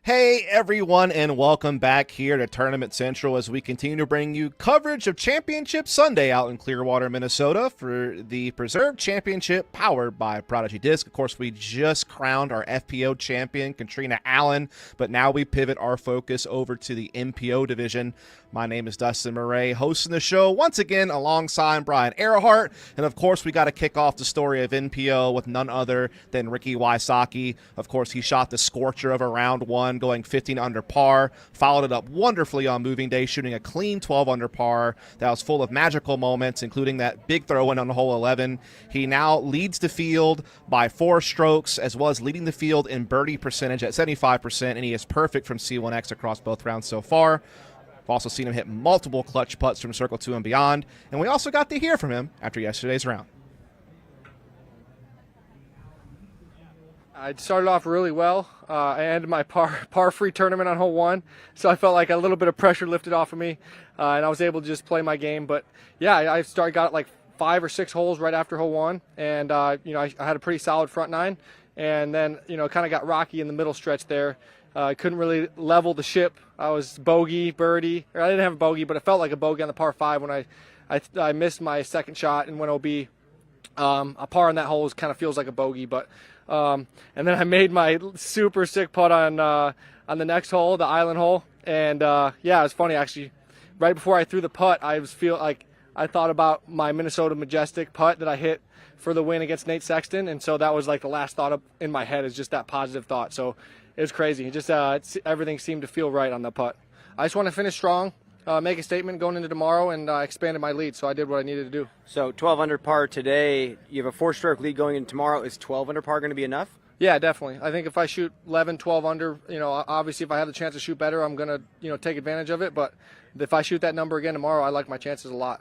Hey everyone, and welcome back here to Tournament Central as we continue to bring you coverage of Championship Sunday out in Clearwater, Minnesota for the Preserve Championship powered by Prodigy Disc. Of course, we just crowned our FPO champion, Katrina Allen, but now we pivot our focus over to the MPO division. My name is Dustin Murray, hosting the show once again alongside Brian Earhart, and of course, we got to kick off the story of MPO with none other than Ricky Wysocki. Of course, he shot the scorcher of a round one, going 15 under par, followed it up wonderfully on moving day, shooting a clean 12 under par that was full of magical moments, including that big throw-in on hole 11. He now leads the field by 4 strokes, as well as leading the field in birdie percentage at 75%, and he is perfect from C1X across both rounds so far. We've also seen him hit multiple clutch putts from Circle 2 and beyond, and we also got to hear from him after yesterday's round. I started off really well. I ended my par-free tournament on hole 1, so I felt like a little bit of pressure lifted off of me, and I was able to just play my game. But yeah, I got like 5 or 6 holes right after hole 1, and I had a pretty solid front 9, and then kind of got rocky in the middle stretch there. I couldn't really level the ship. I was bogey, birdie, or I didn't have a bogey, but it felt like a bogey on the par 5 when I missed my second shot and went OB. A par on that hole kind of feels like a bogey, but and then I made my super sick putt on the next hole, the island hole, and yeah, it was funny actually. Right before I threw the putt, I thought about my Minnesota Majestic putt that I hit for the win against Nate Sexton, and so that was like the last thought in my head, is just that positive thought. So it was crazy. Everything seemed to feel right on the putt. I just want to finish strong. Make a statement going into tomorrow, and expanded my lead, so I did what I needed to do. So 12 under par today, you have a 4-stroke lead going into tomorrow. Is 12 under par going to be enough? Yeah, definitely. I think if I shoot 11, 12 under, obviously if I have the chance to shoot better, I'm going to, take advantage of it. But if I shoot that number again tomorrow, I like my chances a lot.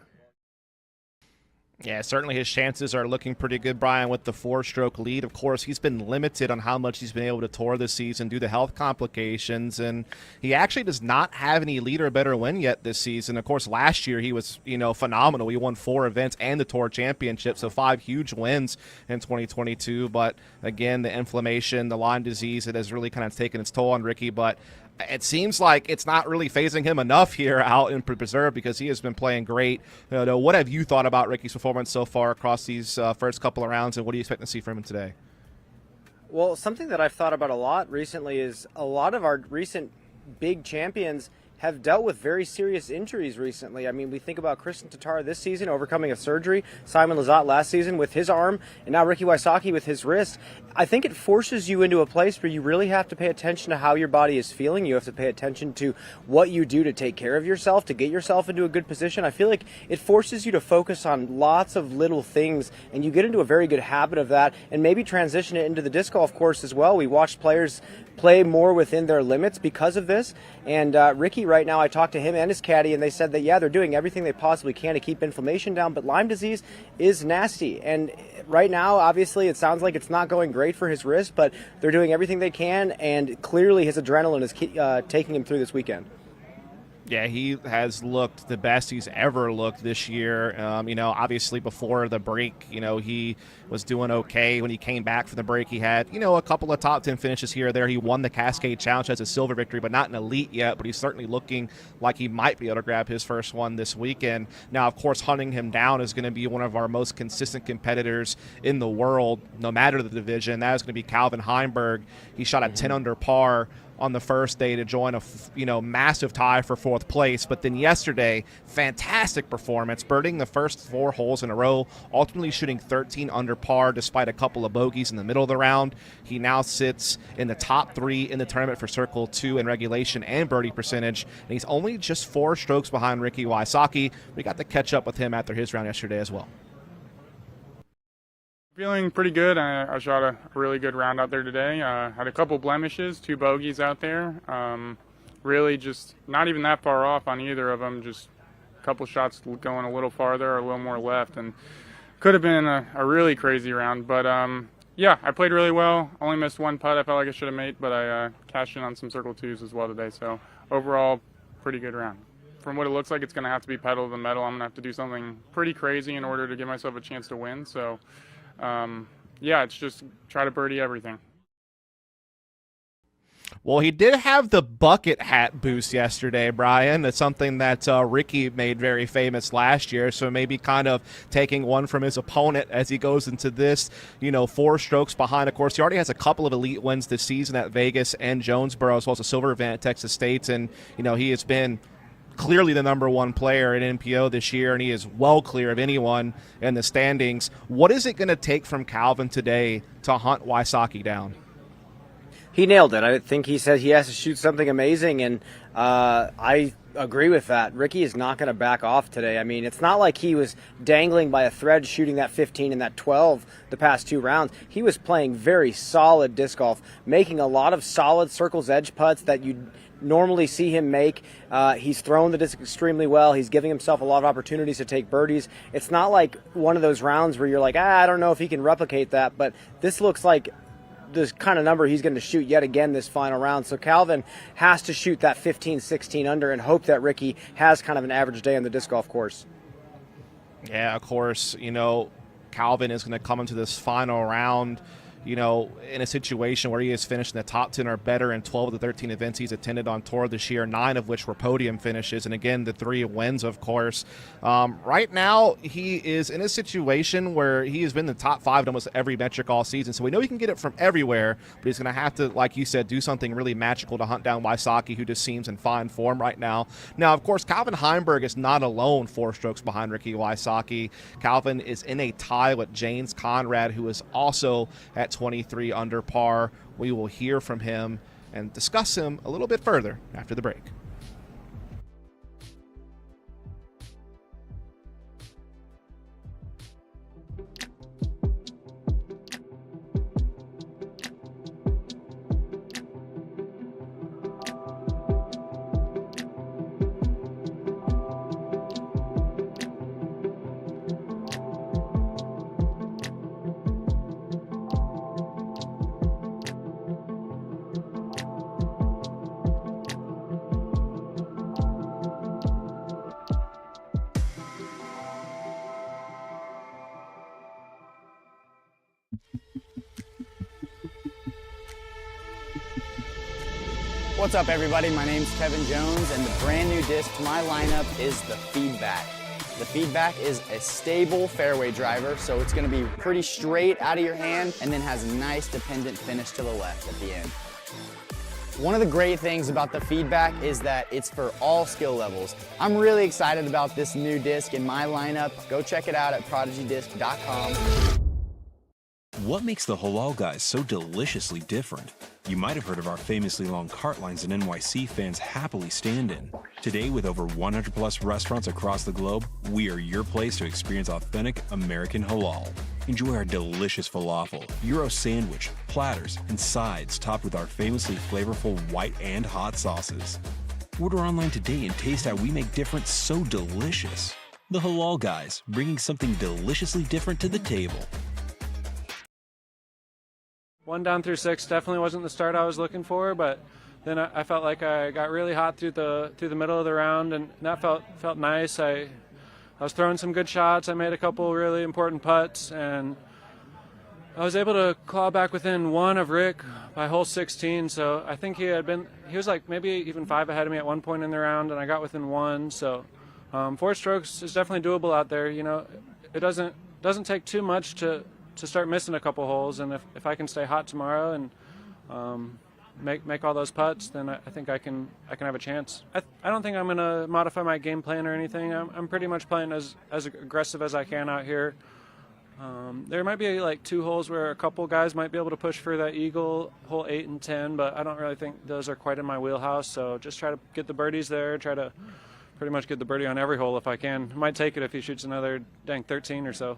Yeah, certainly his chances are looking pretty good, Brian, with the 4-stroke lead. Of course, he's been limited on how much he's been able to tour this season due to health complications, and he actually does not have any lead or better win yet this season. Of course, last year he was, phenomenal. He won 4 events and the Tour Championship, so 5 huge wins in 2022. But again, the inflammation, the Lyme disease, it has really kind of taken its toll on Ricky, but it seems like it's not really phasing him enough here out in Preserve because he has been playing great. What have you thought about Ricky's performance so far across these first couple of rounds, and what do you expect to see from him today? Well, something that I've thought about a lot recently is a lot of our recent big champions have dealt with very serious injuries recently. I mean, we think about Kristen Tatar this season overcoming a surgery, Simon Lizotte last season with his arm, and now Ricky Wysocki with his wrist. I think it forces you into a place where you really have to pay attention to how your body is feeling. You have to pay attention to what you do to take care of yourself, to get yourself into a good position. I feel like it forces you to focus on lots of little things, and you get into a very good habit of that, and maybe transition it into the disc golf course as well. We watched players play more within their limits because of this, and Ricky right now, I talked to him and his caddy, and they said that, yeah, they're doing everything they possibly can to keep inflammation down, but Lyme disease is nasty, and right now, obviously, it sounds like it's not going great for his wrist, but they're doing everything they can, and clearly his adrenaline is taking him through this weekend. Yeah, he has looked the best he's ever looked this year. Obviously before the break, he was doing okay. When he came back from the break, he had, a couple of top 10 finishes here or there. He won the Cascade Challenge as a silver victory, but not an elite yet. But he's certainly looking like he might be able to grab his first one this weekend. Now, of course, hunting him down is going to be one of our most consistent competitors in the world, no matter the division. That is going to be Calvin Heimberg. He shot a 10 under par on the first day to join a massive tie for 4th place. But then yesterday, fantastic performance, birding the first 4 holes in a row, ultimately shooting 13 under par despite a couple of bogeys in the middle of the round. He now sits in the top 3 in the tournament for Circle 2 in regulation and birdie percentage, and he's only just 4 strokes behind Ricky Wysocki. We got to catch up with him after his round yesterday as well. Feeling pretty good. I shot a really good round out there today. Had a couple blemishes, 2 bogeys out there. Really just not even that far off on either of them, just a couple shots going a little farther or a little more left, and could have been a really crazy round. But yeah, I played really well. Only missed 1 putt I felt like I should have made, but I cashed in on some Circle 2s as well today. So overall, pretty good round. From what it looks like, it's going to have to be pedal to the metal. I'm going to have to do something pretty crazy in order to give myself a chance to win. So yeah, it's just try to birdie everything. Well, he did have the bucket hat boost yesterday, Brian. It's something that Ricky made very famous last year, so maybe kind of taking one from his opponent as he goes into this, 4 strokes behind. Of course, he already has a couple of elite wins this season at Vegas and Jonesboro, as well as a silver event at Texas State, and, he has been clearly the number 1 player at MPO this year, and he is well clear of anyone in the standings. What is it going to take from Calvin today to hunt Wysocki down? He nailed it. I think he said he has to shoot something amazing, and I agree with that. Ricky is not going to back off today. I mean, it's not like he was dangling by a thread shooting that 15 and that 12 the past 2 rounds. He was playing very solid disc golf, making a lot of solid circles edge putts that you normally see him make. He's thrown the disc extremely well. He's giving himself a lot of opportunities to take birdies. It's not like one of those rounds where you're like, I don't know if he can replicate that, but this looks like the kind of number he's going to shoot yet again this final round. So Calvin has to shoot that 15, 16 under and hope that Ricky has kind of an average day on the disc golf course. Yeah, of course, Calvin is going to come into this final round, in a situation where he has finished in the top 10 or better in 12 of the 13 events he's attended on tour this year, 9 of which were podium finishes, and again, the 3 wins, of course. Right now, he is in a situation where he has been in the top 5 in almost every metric all season, so we know he can get it from everywhere, but he's going to have to, like you said, do something really magical to hunt down Wysocki, who just seems in fine form right now. Now, of course, Calvin Heimberg is not alone 4 strokes behind Ricky Wysocki. Calvin is in a tie with James Conrad, who is also at 23 under par. We will hear from him and discuss him a little bit further after the break. What's up, everybody? My name's Kevin Jones, and the brand new disc to my lineup is the Feedback. The Feedback is a stable fairway driver, so it's going to be pretty straight out of your hand and then has a nice dependent finish to the left at the end. One of the great things about the Feedback is that it's for all skill levels. I'm really excited about this new disc in my lineup. Go check it out at prodigydisc.com. What makes the Halal Guys so deliciously different? You might have heard of our famously long cart lines that NYC fans happily stand in. Today, with over 100 plus restaurants across the globe, we are your place to experience authentic American halal. Enjoy our delicious falafel, Euro sandwich, platters, and sides topped with our famously flavorful white and hot sauces. Order online today and taste how we make different so delicious. The Halal Guys, bringing something deliciously different to the table. 1 down through 6 definitely wasn't the start I was looking for, but then I felt like I got really hot through the middle of the round, and that felt nice. I was throwing some good shots. I made a couple really important putts, and I was able to claw back within 1 of Rick by hole 16. So I think he was like maybe even 5 ahead of me at one point in the round, and I got within 1. So 4 strokes is definitely doable out there. It doesn't take too much to start missing a couple holes, and if I can stay hot tomorrow and make all those putts, then I think I can have a chance. I don't think I'm going to modify my game plan or anything. I'm pretty much playing as aggressive as I can out here. There might be like 2 holes where a couple guys might be able to push for that eagle, hole 8 and 10, but I don't really think those are quite in my wheelhouse. So just try to get the birdies there, try to pretty much get the birdie on every hole if I can. I might take it if he shoots another 13 or so.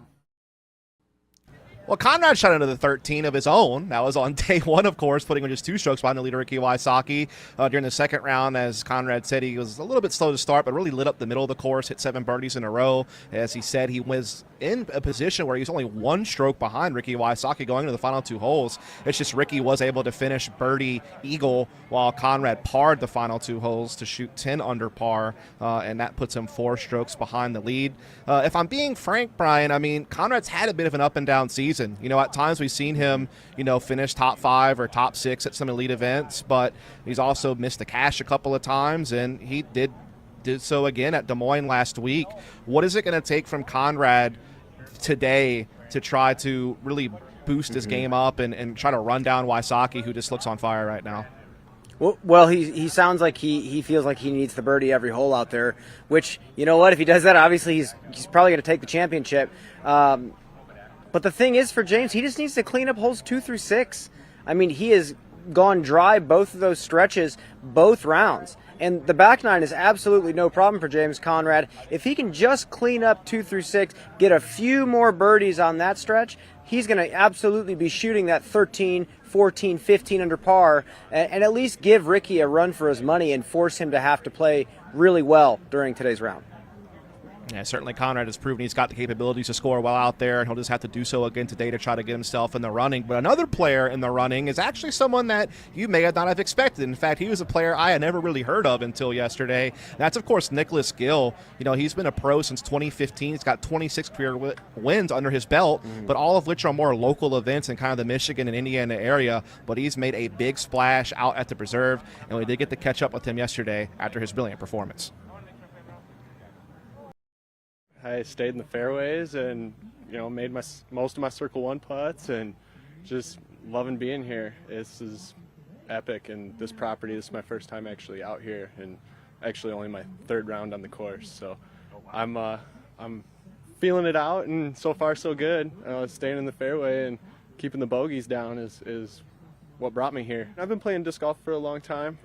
Well, Conrad shot into the 13 of his own. That was on day 1, of course, putting him just 2 strokes behind the leader, Ricky Wysocki. During the second round, as Conrad said, he was a little bit slow to start, but really lit up the middle of the course, hit 7 birdies in a row. As he said, he was in a position where he was only 1 stroke behind Ricky Wysocki going into the final 2 holes. It's just Ricky was able to finish birdie eagle while Conrad parred the final 2 holes to shoot 10 under par, and that puts him 4 strokes behind the lead. If I'm being frank, Brian, I mean, Conrad's had a bit of an up and down season. season. At times we've seen him, finish top 5 or top 6 at some elite events, but he's also missed the cash a couple of times, and he did so again at Des Moines last week. What is it going to take from Conrad today to try to really boost his game up and try to run down Wysocki, who just looks on fire right now? Well, he sounds like he feels like he needs the birdie every hole out there, which, you know what, if he does that, obviously he's probably going to take the championship. But the thing is for James, he just needs to clean up holes 2 through 6. I mean, he has gone dry both of those stretches, both rounds. And the back nine is absolutely no problem for James Conrad. If he can just clean up 2 through 6, get a few more birdies on that stretch, he's going to absolutely be shooting that 13, 14, 15 under par, and at least give Ricky a run for his money and force him to have to play really well during today's round. Yeah, certainly Conrad has proven he's got the capabilities to score well out there, and he'll just have to do so again today to try to get himself in the running. But another player in the running is actually someone that you may not have expected. In fact, he was a player I had never really heard of until yesterday. That's, of course, Nicholas Gill. He's been a pro since 2015. He's got 26 career wins under his belt, but all of which are more local events in kind of the Michigan and Indiana area. But he's made a big splash out at the Preserve, and we did get to catch up with him yesterday after his brilliant performance. I stayed in the fairways and, made most of my Circle 1 putts and just loving being here. This is epic, and this is my first time actually out here, and actually only my 3rd round on the course. So I'm feeling it out, and so far so good. Staying in the fairway and keeping the bogeys down is what brought me here. I've been playing disc golf for a long time.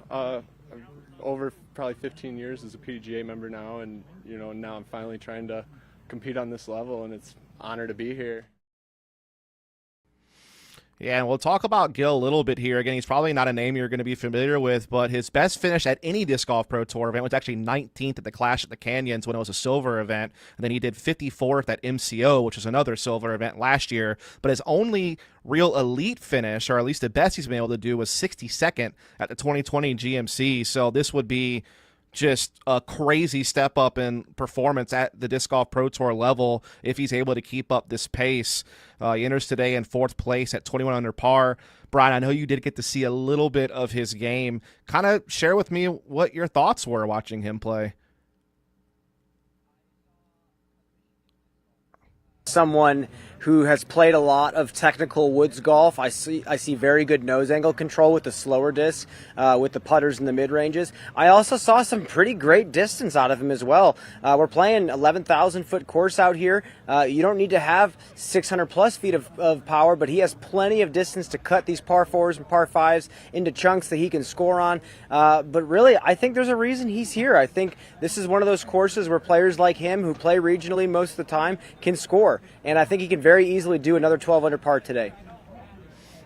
Over probably 15 years as a PDGA member now, and now I'm finally trying to compete on this level, and it's an honor to be here. Yeah, and we'll talk about Gill a little bit here. Again, he's probably not a name you're going to be familiar with, but his best finish at any Disc Golf Pro Tour event was actually 19th at the Clash at the Canyons when it was a silver event. And then he did 54th at MCO, which was another silver event last year. But his only real elite finish, or at least the best he's been able to do, was 62nd at the 2020 GMC. So this would be just a crazy step up in performance at the Disc Golf Pro Tour level if he's able to keep up this pace. He enters today in 4th place at 21 under par. Brian, I know you did get to see a little bit of his game. Kind of share with me what your thoughts were watching him play. Someone who has played a lot of technical woods golf. I see very good nose angle control with the slower disc, with the putters in the mid-ranges. I also saw some pretty great distance out of him as well. We're playing 11,000-foot course out here. You don't need to have 600-plus feet of power, but he has plenty of distance to cut these par 4s and par 5s into chunks that he can score on. But really, I think there's a reason he's here. I think this is one of those courses where players like him who play regionally most of the time can score. And I think he can very easily do another 12 under par today.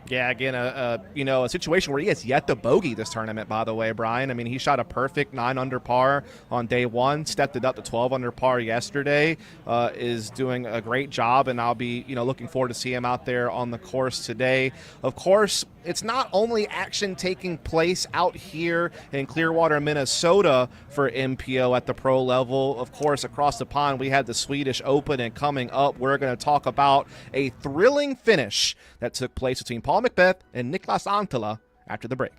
Yeah, again, a situation where he has yet to bogey this tournament, by the way, Brian. I mean, he shot a perfect 9 under par on day 1, stepped it up to 12 under par yesterday, is doing a great job, and I'll be, looking forward to see him out there on the course today. Of course, it's not only action taking place out here in Clearwater, Minnesota for MPO at the pro level. Of course, across the pond, we had the Swedish Open, and coming up, we're going to talk about a thrilling finish that took place between Paul Macbeth and Niklas Antila after the break.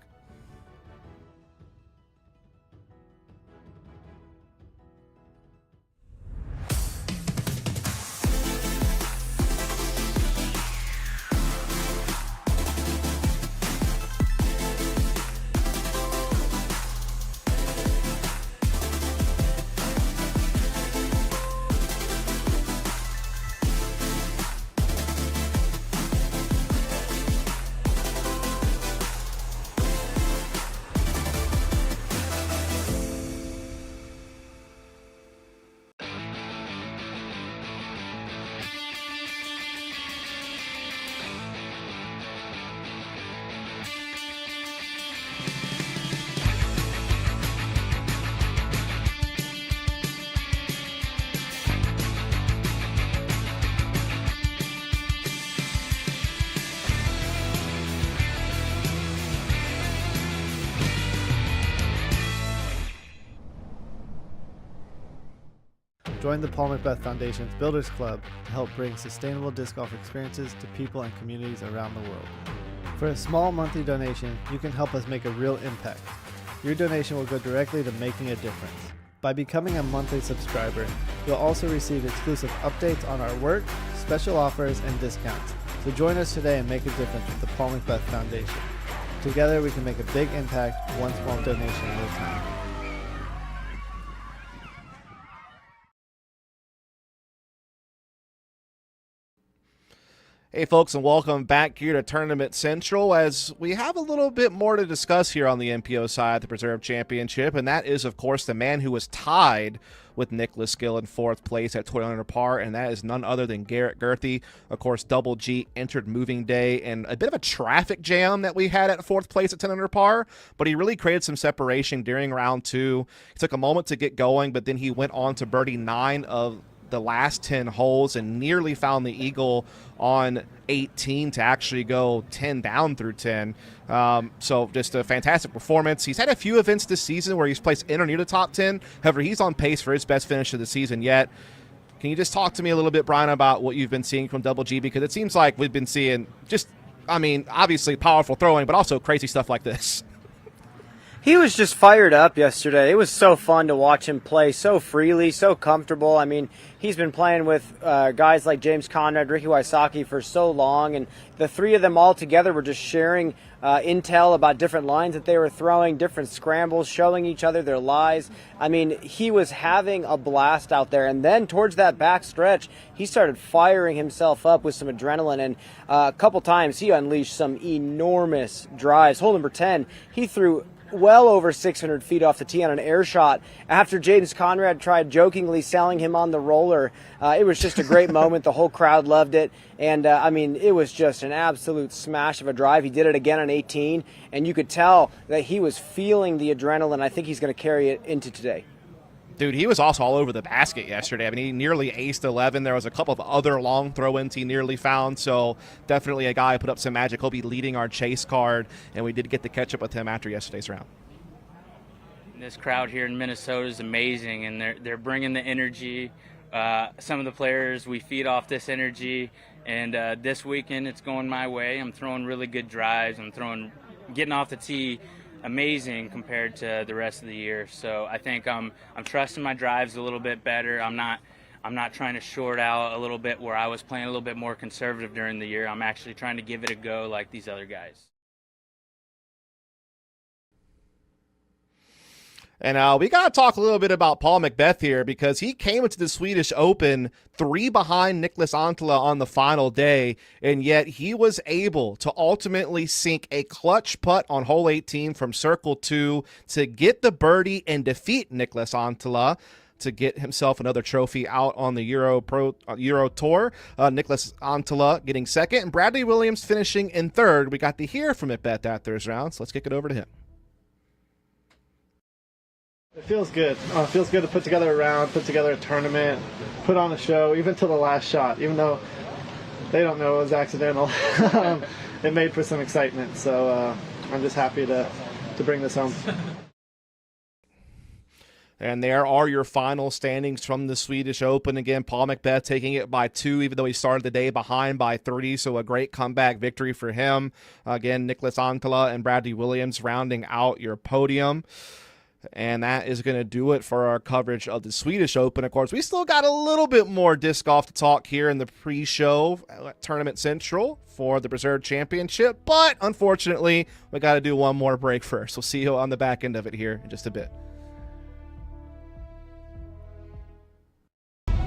Join the Paul Macbeth Foundation's Builders Club to help bring sustainable disc golf experiences to people and communities around the world. For a small monthly donation, you can help us make a real impact. Your donation will go directly to making a difference. By becoming a monthly subscriber, you'll also receive exclusive updates on our work, special offers, and discounts. So join us today and make a difference with the Paul Macbeth Foundation. Together we can make a big impact, one small donation at a time. Hey folks, and welcome back here to Tournament Central as we have a little bit more to discuss here on the MPO side of the Preserve Championship, and that is, of course, the man who was tied with Nicholas Gill in 4th place at 20 under par, and that is none other than Garrett Gerthy. Of course, Double G entered moving day, and a bit of a traffic jam that we had at 4th place at 10 under par, but he really created some separation during round 2. He took a moment to get going, but then he went on to birdie 9 of the last 10 holes and nearly found the eagle on 18 to actually go 10 down through 10. So just a fantastic performance. He's had a few events this season where he's placed in or near the top 10. However, he's on pace for his best finish of the season yet. Can you just talk to me a little bit, Brian, about what you've been seeing from Double G? Because it seems like we've been seeing just, I mean, obviously powerful throwing, but also crazy stuff like this. He was just fired up yesterday. It was so fun to watch him play so freely, so comfortable. I mean, he's been playing with guys like James Conrad, Ricky Wysocki for so long, and the three of them all together were just sharing intel about different lines that they were throwing, different scrambles, showing each other their lies. I mean, he was having a blast out there. And then towards that back stretch, he started firing himself up with some adrenaline, and a couple times he unleashed some enormous drives. Hole number 10, he threw well over 600 feet off the tee on an air shot after James Conrad tried jokingly selling him on the roller. It was just a great moment. The whole crowd loved it. And, I mean, it was just an absolute smash of a drive. He did it again on 18, and you could tell that he was feeling the adrenaline. I think he's going to carry it into today. Dude, he was also all over the basket yesterday. I mean, he nearly aced 11. There was a couple of other long throw-ins he nearly found, so definitely a guy who put up some magic. He'll be leading our chase card, and we did get to catch up with him after yesterday's round. This crowd here in Minnesota is amazing, and they're bringing the energy. Some of the players, we feed off this energy, and this weekend it's going my way. I'm throwing really good drives. Getting off the tee amazing compared to the rest of the year. So I think I'm trusting my drives a little bit better. I'm not trying to short out a little bit where I was playing a little bit more conservative during the year. I'm actually trying to give it a go like these other guys. And we got to talk a little bit about Paul Macbeth here, because he came into the Swedish Open 3 behind Niklas Antila on the final day, and yet he was able to ultimately sink a clutch putt on hole 18 from circle 2 to get the birdie and defeat Niklas Antila to get himself another trophy out on the Euro Tour. Niklas Antila getting second, and Bradley Williams finishing in third. We got to hear from Macbeth after his round, so let's kick it over to him. It feels good. It feels good to put together a round, put together a tournament, put on a show, even to the last shot, even though they don't know it was accidental. It made for some excitement, so I'm just happy to bring this home. And there are your final standings from the Swedish Open. Again, Paul Macbeth taking it by 2, even though he started the day behind by 30, so a great comeback victory for him. Again, Niklas Antila and Bradley Williams rounding out your podium. And that is going to do it for our coverage of the Swedish Open. Of course, we still got a little bit more disc golf to talk here in the pre-show at Tournament Central for the Preserve Championship, but unfortunately, we got to do one more break first. We'll see you on the back end of it here in just a bit.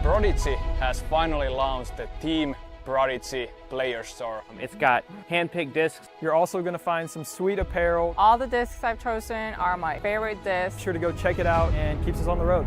Prodigy has finally launched the Team Prodigy Player Store. It's got hand-picked discs. You're also going to find some sweet apparel. All the discs I've chosen are my favorite discs. Be sure to go check it out, and keeps us on the road.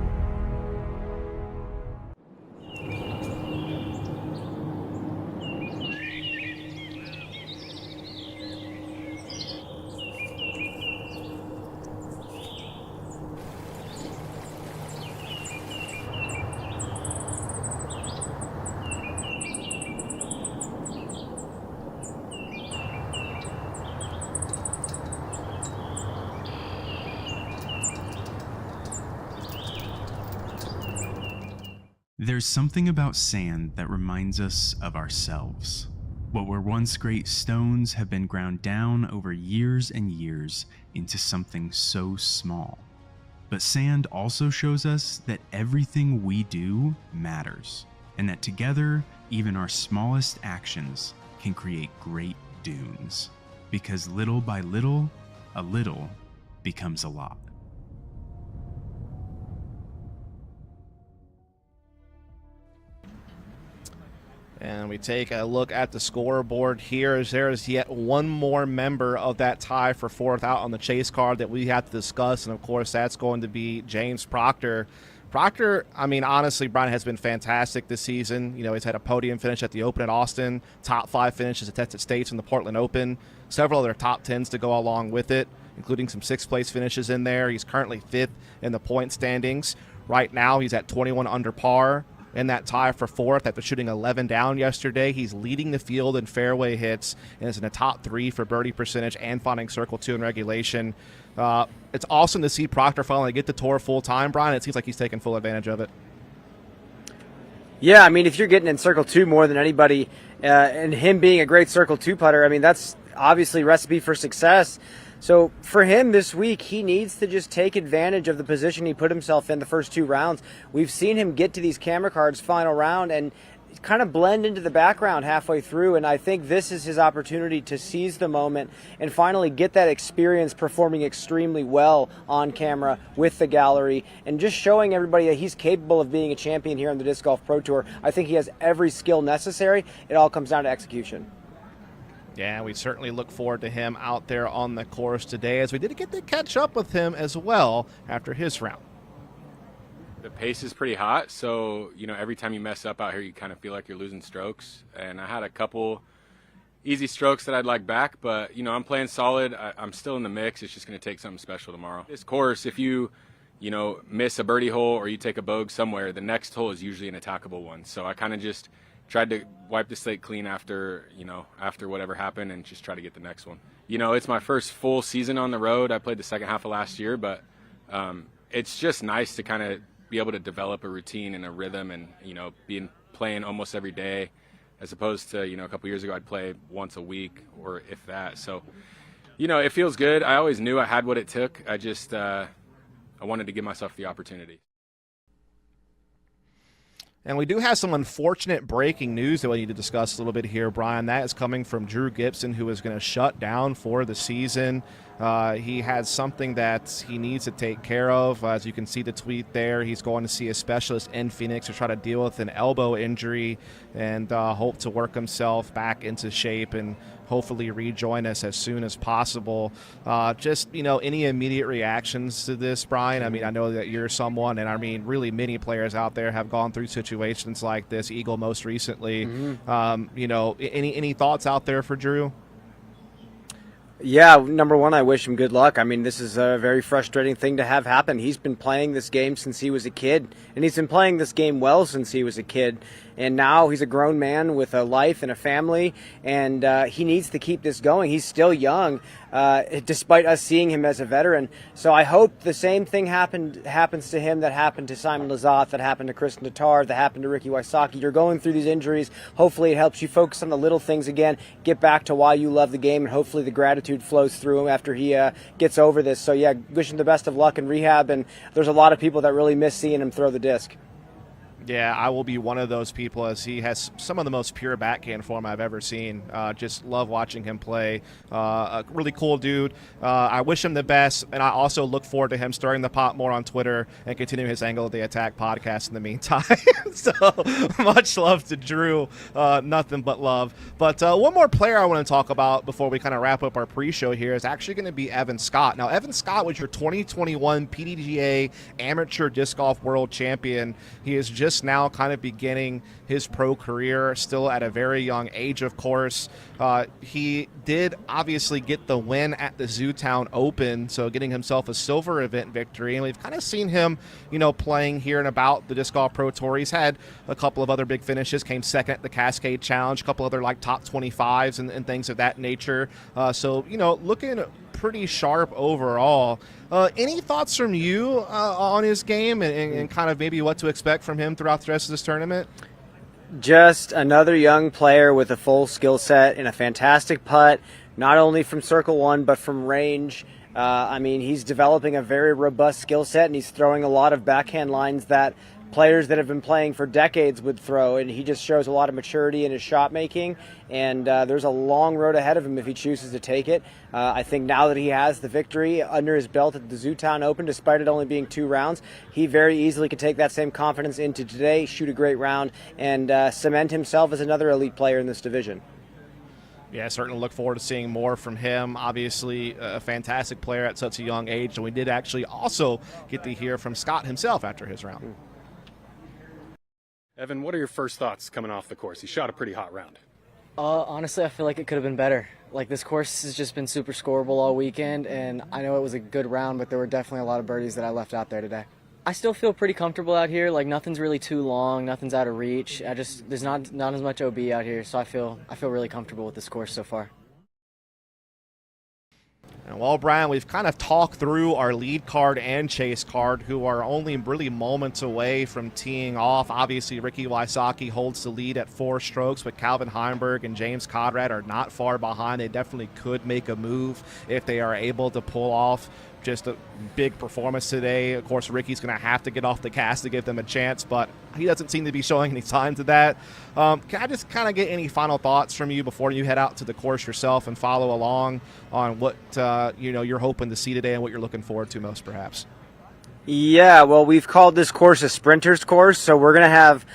There's something about sand that reminds us of ourselves. What were once great stones have been ground down over years and years into something so small. But sand also shows us that everything we do matters, and that together, even our smallest actions can create great dunes. Because little by little, a little becomes a lot. And we take a look at the scoreboard here as there is yet one more member of that tie for fourth out on the chase card that we have to discuss. And, of course, that's going to be James Proctor. Proctor, I mean, honestly, Brian, has been fantastic this season. You know, he's had a podium finish at the Open at Austin, top 5 finishes at Texas States in the Portland Open, several other top 10s to go along with it, including some 6th-place finishes in there. He's currently 5th in the point standings. Right now, he's at 21 under par in that tie for 4th after shooting 11 down yesterday. He's leading the field in fairway hits and is in the top 3 for birdie percentage and finding circle 2 in regulation. It's awesome to see Proctor finally get the tour full-time, Brian. It seems like he's taking full advantage of it. Yeah, I mean, if you're getting in circle 2 more than anybody, and him being a great circle 2 putter, I mean, that's obviously recipe for success. So for him this week, he needs to just take advantage of the position he put himself in the first 2 rounds. We've seen him get to these camera cards final round and kind of blend into the background halfway through, and I think this is his opportunity to seize the moment and finally get that experience performing extremely well on camera with the gallery and just showing everybody that he's capable of being a champion here on the Disc Golf Pro Tour. I think he has every skill necessary. It all comes down to execution. Yeah, we certainly look forward to him out there on the course today, as we did get to catch up with him as well after his round. The pace is pretty hot, so, you know, every time you mess up out here, you kind of feel like you're losing strokes. And I had a couple easy strokes that I'd like back, but, you know, I'm playing solid. I'm still in the mix. It's just going to take something special tomorrow. This course, if you miss a birdie hole or you take a bogey somewhere, the next hole is usually an attackable one. So I kind of just tried to wipe the slate clean after whatever happened and just try to get the next one. You know, it's my first full season on the road. I played the second half of last year, but it's just nice to kind of be able to develop a routine and a rhythm and, you know, playing almost every day as opposed to, you know, a couple years ago I'd play once a week or if that. So, you know, it feels good. I always knew I had what it took. I just I wanted to give myself the opportunity. And we do have some unfortunate breaking news that we need to discuss a little bit here, Brian. That is coming from Drew Gibson, who is going to shut down for the season. He has something that he needs to take care of. As you can see the tweet there, he's going to see a specialist in Phoenix to try to deal with an elbow injury and hope to work himself back into shape and hopefully rejoin us as soon as possible. Just, you know, any immediate reactions to this, Brian? I mean, I know that you're someone, and I mean, really many players out there have gone through situations like this, Eagle most recently. Mm-hmm. You know, any thoughts out there for Drew? Yeah, number one, I wish him good luck. I mean, this is a very frustrating thing to have happen. He's been playing this game since he was a kid, and he's been playing this game well since he was a kid. And now he's a grown man with a life and a family, and he needs to keep this going. He's still young, despite us seeing him as a veteran. So I hope the same thing happens to him that happened to Simon Lizotte, that happened to Kristen Tatar, that happened to Ricky Wysocki. You're going through these injuries. Hopefully it helps you focus on the little things again, get back to why you love the game, and hopefully the gratitude flows through him after he gets over this. So, yeah, wish him the best of luck in rehab, and there's a lot of people that really miss seeing him throw the disc. Yeah, I will be one of those people, as he has some of the most pure backhand form I've ever seen. Just love watching him play. A really cool dude. I wish him the best, and I also look forward to him stirring the pot more on Twitter and continuing his Angle of the Attack podcast in the meantime. So much love to Drew. Nothing but love. But one more player I want to talk about before we kind of wrap up our pre-show here is actually going to be Evan Scott. Now, Evan Scott was your 2021 PDGA Amateur Disc Golf World Champion. He is just now kind of beginning his pro career, still at a very young age, of course. He did obviously get the win at the Zootown Open, so getting himself a silver event victory. And we've kind of seen him, you know, playing here and about the Disc Golf Pro Tour. He's had a couple of other big finishes, came second at the Cascade Challenge, a couple other like top 25s and things of that nature. So, you know, looking pretty sharp overall. Any thoughts from you on his game and kind of maybe what to expect from him throughout the rest of this tournament? Just another young player with a full skill set and a fantastic putt, not only from circle one, but from range. I mean, he's developing a very robust skill set, and he's throwing a lot of backhand lines that players that have been playing for decades would throw, and he just shows a lot of maturity in his shot making, and there's a long road ahead of him if he chooses to take it. I think now that he has the victory under his belt at the Zootown Open, despite it only being 2 rounds, he very easily could take that same confidence into today, shoot a great round, and cement himself as another elite player in this division. Yeah, certainly look forward to seeing more from him. Obviously, a fantastic player at such a young age, and we did actually also get to hear from Scott himself after his round. Evan, what are your first thoughts coming off the course? He shot a pretty hot round. Honestly, I feel like it could have been better. Like, this course has just been super scoreable all weekend, and I know it was a good round, but there were definitely a lot of birdies that I left out there today. I still feel pretty comfortable out here. Like, nothing's really too long, nothing's out of reach. There's not as much OB out here, so I feel really comfortable with this course so far. And well, Brian, we've kind of talked through our lead card and chase card, who are only really moments away from teeing off. Obviously, Ricky Wysocki holds the lead at 4 strokes, but Calvin Heimberg and James Conrad are not far behind. They definitely could make a move if they are able to pull off just a big performance today. Of course, Ricky's going to have to get off the cast to give them a chance, but he doesn't seem to be showing any signs of that. Can I just kind of get any final thoughts from you before you head out to the course yourself and follow along on what you're hoping to see today and what you're looking forward to most, perhaps? Yeah, well, we've called this course a sprinter's course, so we're going to have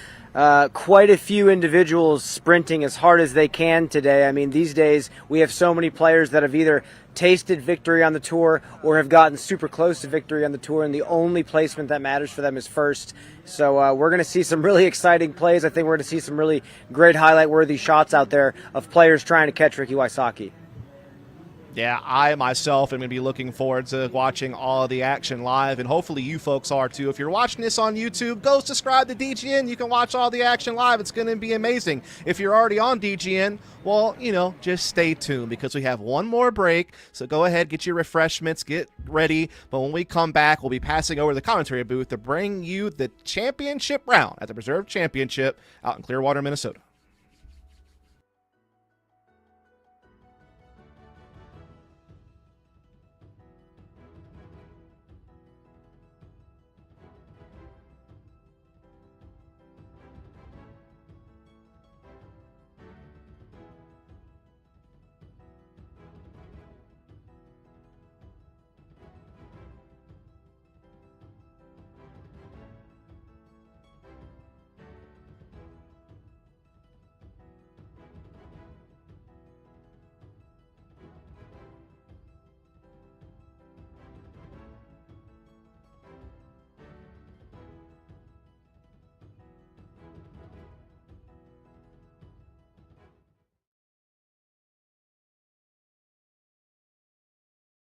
quite a few individuals sprinting as hard as they can today. I mean, these days we have so many players that have either tasted victory on the tour or have gotten super close to victory on the tour, and the only placement that matters for them is first. So we're going to see some really exciting plays. I think we're going to see some really great highlight-worthy shots out there of players trying to catch Ricky Wysocki. Yeah, I myself am going to be looking forward to watching all of the action live, and hopefully you folks are too. If you're watching this on YouTube, go subscribe to DGN. You can watch all the action live. It's going to be amazing. If you're already on DGN, well, just stay tuned because we have one more break. So go ahead, get your refreshments, get ready. But when we come back, we'll be passing over the commentary booth to bring you the championship round at the Preserve Championship out in Clearwater, Minnesota.